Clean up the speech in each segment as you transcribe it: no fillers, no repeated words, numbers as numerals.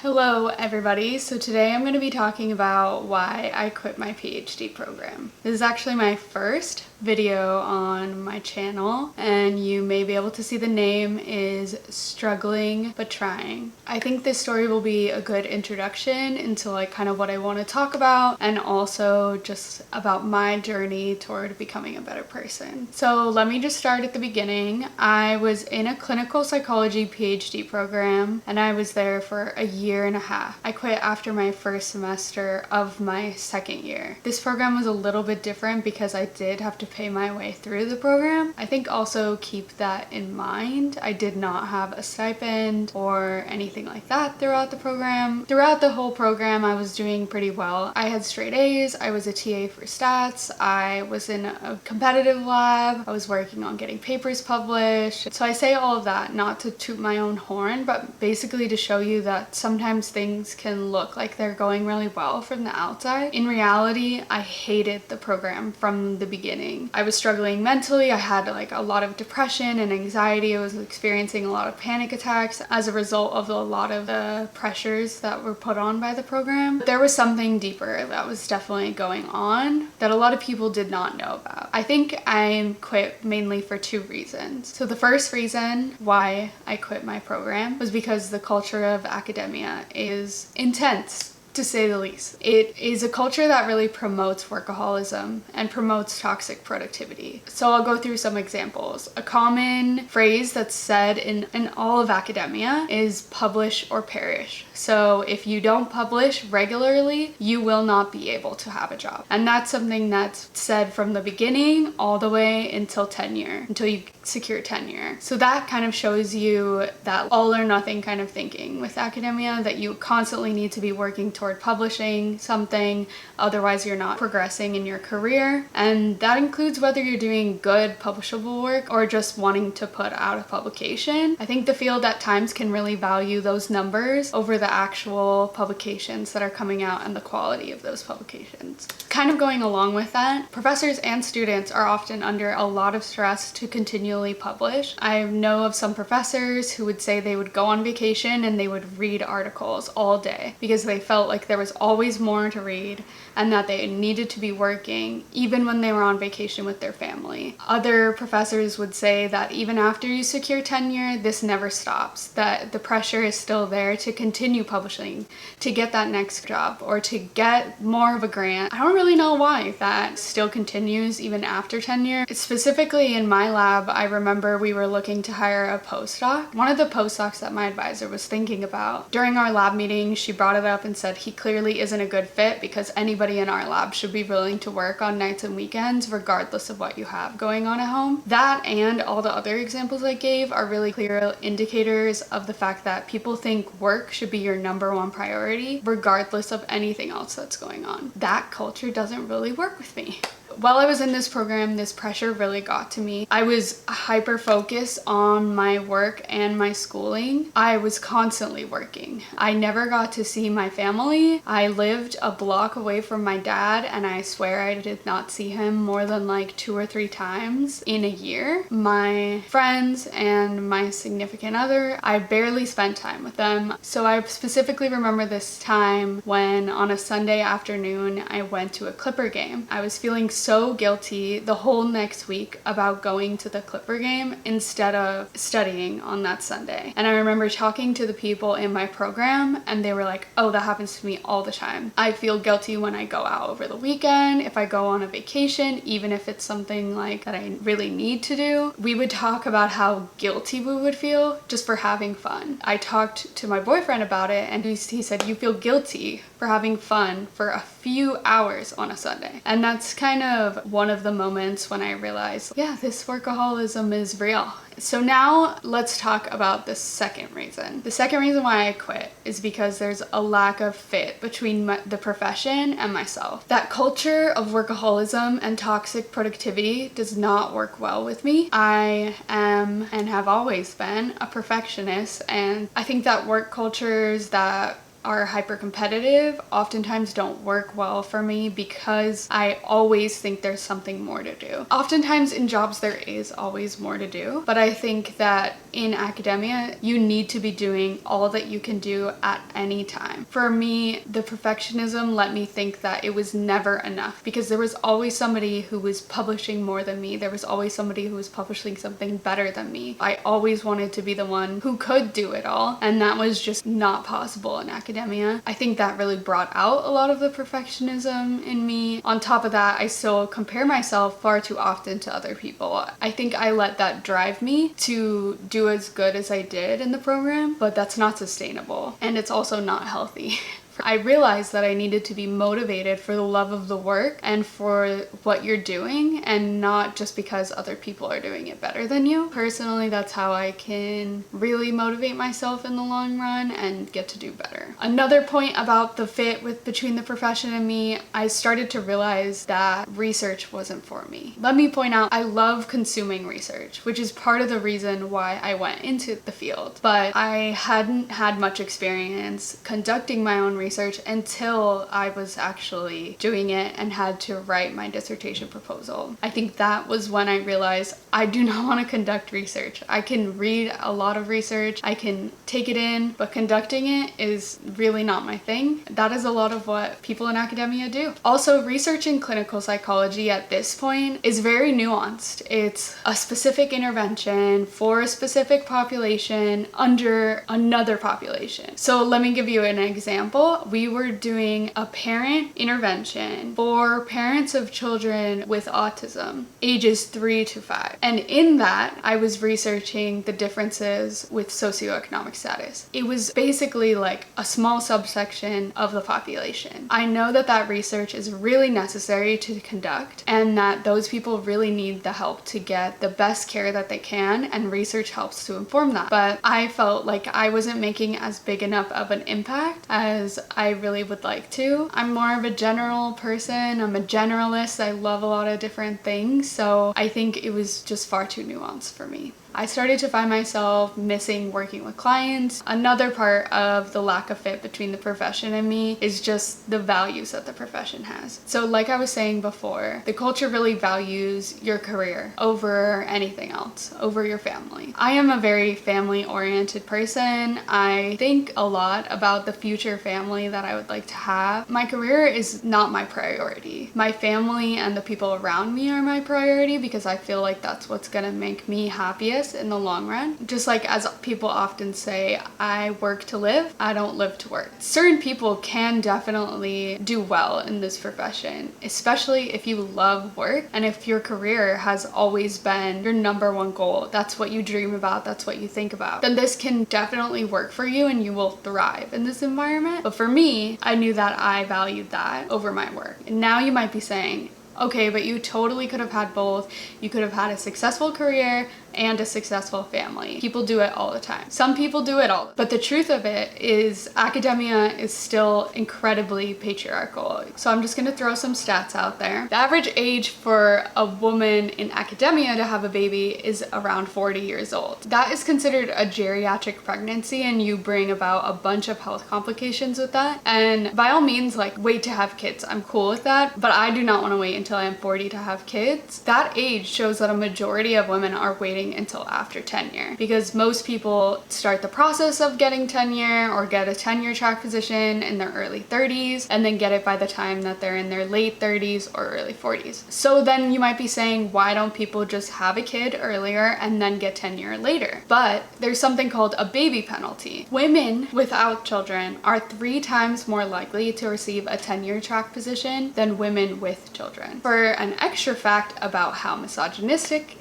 Hello everybody, so today I'm going to be talking about why I quit my PhD program. This is actually my first video on my channel, and you may be able to see the name is Struggling But Trying. I think this story will be a good introduction into kind of what I want to talk about, and also just about my journey toward becoming a better person. So let me just start at the beginning. I was in a clinical psychology PhD program, and I was there for a year and a half. I quit after my first semester of my second year. This program was a little bit different because I did have to pay my way through the program. I think also keep that in mind. I did not have a stipend or anything like that throughout the program. Throughout the whole program, I was doing pretty well. I had straight A's, I was a TA for stats, I was in a competitive lab, I was working on getting papers published. So I say all of that not to toot my own horn, but basically to show you that sometimes things can look like they're going really well from the outside. In reality, I hated the program from the beginning. I was struggling mentally. I had a lot of depression and anxiety. I was experiencing a lot of panic attacks as a result of a lot of the pressures that were put on by the program. There was something deeper that was definitely going on that a lot of people did not know about. I think I quit mainly for two reasons. So the first reason why I quit my program was because the culture of academia is intense, to say the least. It is a culture that really promotes workaholism and promotes toxic productivity. So I'll go through some examples. A common phrase that's said in all of academia is publish or perish. So if you don't publish regularly, you will not be able to have a job. And that's something that's said from the beginning all the way until tenure, until you secure tenure. So that kind of shows you that all or nothing kind of thinking with academia, that you constantly need to be working toward publishing something, otherwise you're not progressing in your career. And that includes whether you're doing good publishable work or just wanting to put out a publication. I think the field at times can really value those numbers over the actual publications that are coming out and the quality of those publications. Kind of going along with that, professors and students are often under a lot of stress to continually publish. I know of some professors who would say they would go on vacation and they would read articles all day because they felt like there was always more to read and that they needed to be working even when they were on vacation with their family. Other professors would say that even after you secure tenure, this never stops, that the pressure is still there to continue publishing, to get that next job, or to get more of a grant. I don't really know why that still continues even after tenure. Specifically in my lab, I remember we were looking to hire a postdoc. One of the postdocs that my advisor was thinking about, during our lab meeting, she brought it up and said he clearly isn't a good fit because anybody in our lab should be willing to work on nights and weekends regardless of what you have going on at home. That and all the other examples I gave are really clear indicators of the fact that people think work should be your number one priority regardless of anything else that's going on. That culture doesn't really work with me. While I was in this program, this pressure really got to me. I was hyper focused on my work and my schooling. I was constantly working. I never got to see my family. I lived a block away from my dad, and I swear I did not see him more than 2 or 3 times in a year. My friends and my significant other, I barely spent time with them. So I specifically remember this time when on a Sunday afternoon, I went to a Clipper game. I was feeling so guilty the whole next week about going to the Clipper game instead of studying on that Sunday. And I remember talking to the people in my program, and they were like, oh, that happens to me all the time. I feel guilty when I go out over the weekend, if I go on a vacation, even if it's something that I really need to do. We would talk about how guilty we would feel just for having fun. I talked to my boyfriend about it, and he said, you feel guilty for having fun for a few hours on a Sunday. And that's kind of one of the moments when I realized, yeah, this workaholism is real. So now let's talk about the second reason. The second reason why I quit is because there's a lack of fit between the profession and myself. That culture of workaholism and toxic productivity does not work well with me. I am and have always been a perfectionist, and I think that work cultures that are hyper competitive oftentimes don't work well for me because I always think there's something more to do. Oftentimes in jobs there is always more to do, but I think that in academia you need to be doing all that you can do at any time. For me, the perfectionism let me think that it was never enough because there was always somebody who was publishing more than me. There was always somebody who was publishing something better than me. I always wanted to be the one who could do it all, and that was just not possible in academia. I think that really brought out a lot of the perfectionism in me. On top of that, I still compare myself far too often to other people. I think I let that drive me to do as good as I did in the program, but that's not sustainable, and it's also not healthy. I realized that I needed to be motivated for the love of the work and for what you're doing, and not just because other people are doing it better than you. Personally, that's how I can really motivate myself in the long run and get to do better. Another point about the fit between the profession and me, I started to realize that research wasn't for me. Let me point out, I love consuming research, which is part of the reason why I went into the field, but I hadn't had much experience conducting my own research until I was actually doing it and had to write my dissertation proposal. I think that was when I realized I do not want to conduct research. I can read a lot of research, I can take it in, but conducting it is really not my thing. That is a lot of what people in academia do. Also, research in clinical psychology at this point is very nuanced. It's a specific intervention for a specific population under another population. So let me give you an example. We were doing a parent intervention for parents of children with autism, ages 3 to 5. And in that, I was researching the differences with socioeconomic status. It was basically like a small subsection of the population. I know that that research is really necessary to conduct, and that those people really need the help to get the best care that they can, and research helps to inform that. But I felt like I wasn't making as big enough of an impact as I really would like to. I'm more of a general person. I'm a generalist. I love a lot of different things, so I think it was just far too nuanced for me. I started to find myself missing working with clients. Another part of the lack of fit between the profession and me is just the values that the profession has. So like I was saying before, the culture really values your career over anything else, over your family. I am a very family-oriented person. I think a lot about the future family that I would like to have. My career is not my priority. My family and the people around me are my priority because I feel like that's what's gonna make me happiest in the long run. Just like as people often say, I work to live, I don't live to work. Certain people can definitely do well in this profession, especially if you love work and if your career has always been your number one goal. That's what you dream about, that's what you think about. Then this can definitely work for you and you will thrive in this environment. But for me, I knew that I valued that over my work. And now you might be saying, okay, but you totally could have had both. You could have had a successful career and a successful family. People do it all the time. Some people do it all. But the truth of it is academia is still incredibly patriarchal. So I'm just gonna throw some stats out there. The average age for a woman in academia to have a baby is around 40 years old. That is considered a geriatric pregnancy, and you bring about a bunch of health complications with that. And by all means, like, wait to have kids. I'm cool with that, but I do not want to wait until I'm 40 to have kids. That age shows that a majority of women are waiting until after tenure, because most people start the process of getting tenure or get a tenure track position in their early 30s and then get it by the time that they're in their late 30s or early 40s. So then you might be saying, why don't people just have a kid earlier and then get tenure later? But there's something called a baby penalty. Women without children are 3 times more likely to receive a tenure track position than women with children. For an extra fact about how misogynistic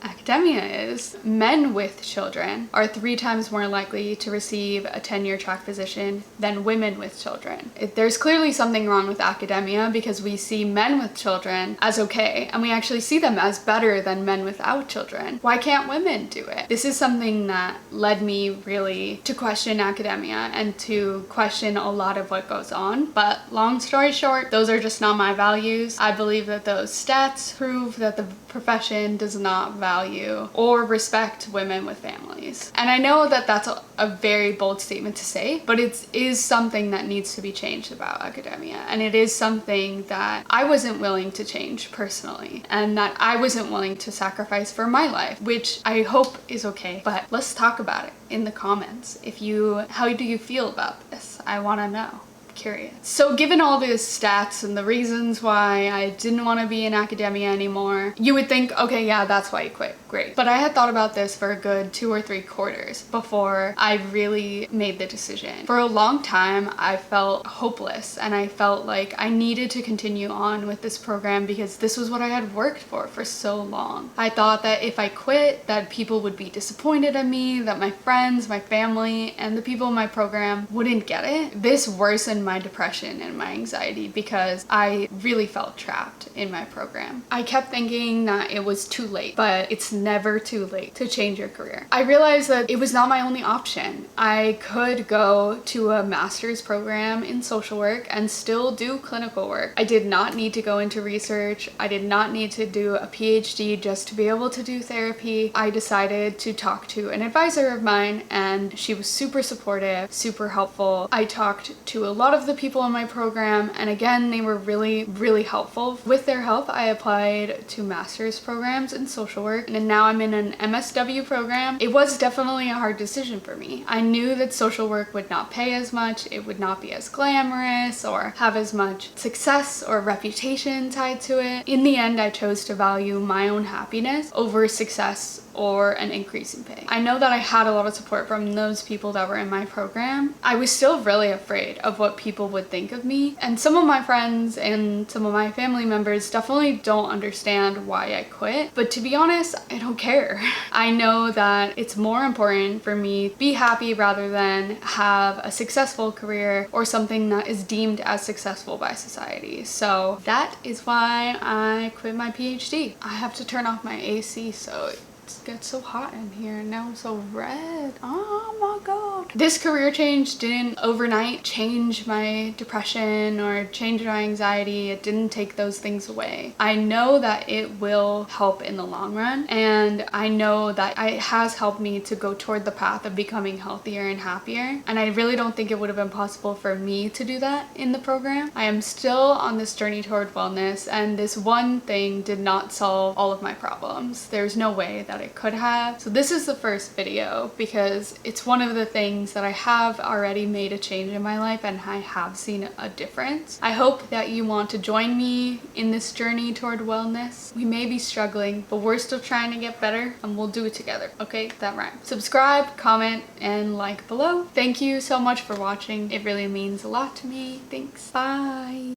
academia is, men with children are 3 times more likely to receive a tenure track position than women with children. There's clearly something wrong with academia because we see men with children as okay, and we actually see them as better than men without children. Why can't women do it? This is something that led me really to question academia and to question a lot of what goes on. But long story short, those are just not my values. I believe that those stats prove that the profession does not value value or respect women with families. And I know that that's a very bold statement to say, but it is something that needs to be changed about academia. And it is something that I wasn't willing to change personally, and that I wasn't willing to sacrifice for my life, which I hope is okay. But let's talk about it in the comments. How do you feel about this? I want to know. Curious. So given all these stats and the reasons why I didn't want to be in academia anymore, you would think, okay, yeah, that's why you quit. Great. But I had thought about this for a good 2 or 3 quarters before I really made the decision. For a long time, I felt hopeless, and I felt like I needed to continue on with this program because this was what I had worked for so long. I thought that if I quit, that people would be disappointed in me, that my friends, my family, and the people in my program wouldn't get it. This worsened my depression and my anxiety because I really felt trapped in my program. I kept thinking that it was too late, but it's never too late to change your career. I realized that it was not my only option. I could go to a master's program in social work and still do clinical work. I did not need to go into research. I did not need to do a PhD just to be able to do therapy. I decided to talk to an advisor of mine, and she was super supportive, super helpful. I talked to a lot of the people in my program, and again, they were really helpful. With their help, I applied to master's programs in social work, and now I'm in an MSW program. It was definitely a hard decision for me. I knew that social work would not pay as much, it would not be as glamorous or have as much success or reputation tied to it. In the end, I chose to value my own happiness over success or an increase in pay. I know that I had a lot of support from those people that were in my program. I was still really afraid of what people would think of me, and some of my friends and some of my family members definitely don't understand why I quit, but to be honest, I don't care. I know that it's more important for me to be happy rather than have a successful career or something that is deemed as successful by society. So that is why I quit my PhD. I have to turn off my AC so it gets so hot in here, and now I'm so red. Oh my god. This career change didn't overnight change my depression or change my anxiety. It didn't take those things away. I know that it will help in the long run, and I know that it has helped me to go toward the path of becoming healthier and happier, and I really don't think it would have been possible for me to do that in the program. I am still on this journey toward wellness, and this one thing did not solve all of my problems. There's no way that it could have. So this is the first video because it's one of the things that I have already made a change in my life, and I have seen a difference. I hope that you want to join me in this journey toward wellness. We may be struggling, but we're still trying to get better, and we'll do it together. Okay, that rhymes. Subscribe, comment, and like below. Thank you so much for watching. It really means a lot to me. Thanks. Bye.